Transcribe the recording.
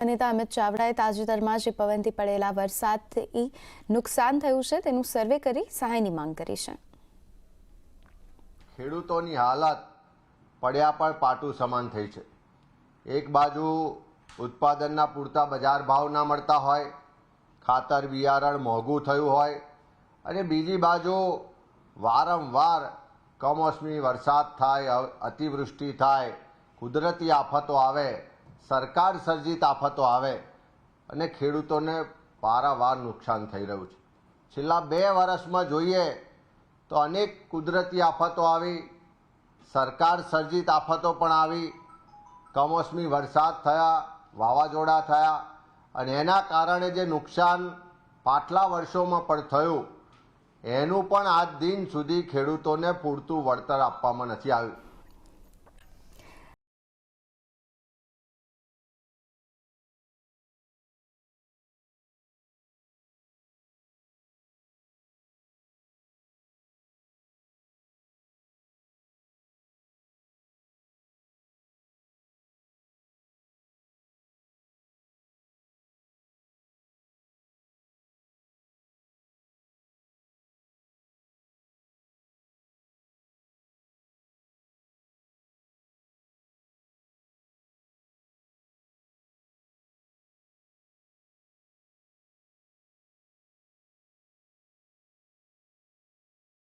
નેતા અમિત ચાવડાએ તાજેતરમાં જ પવનથી પડેલા વરસાદથી નુકસાન થયું છે તેનું સર્વે કરી સહાયની માંગ કરી છે। ખેડૂતોની હાલત પડ્યા પર પાટું સમાન થઈ છે। એક બાજુ ઉત્પાદનના પૂરતા બજાર ભાવ ના મળતા હોય, ખાતર બિયારણ મોંઘું થયું હોય, અને બીજી બાજુ વારંવાર કમોસમી વરસાદ થાય, અતિવૃષ્ટિ થાય, કુદરતી આફતો આવે, સરકાર સર્જિત આફતો આવે અને ખેડૂતોને પારાવાર નુકસાન થઈ રહ્યું છે। છેલ્લા 2 વર્ષમાં જોઈએ તો અનેક કુદરતી આફતો આવી, સરકાર સર્જિત આફતો પણ આવી, કમોસમી વરસાદ થયા, વાવાઝોડા થયા અને એના કારણે જે નુકસાન પાછલા વર્ષોમાં પણ થયું એનું પણ આજ દિન સુધી ખેડૂતોને પૂરતું વળતર આપવામાં નથી આવ્યું।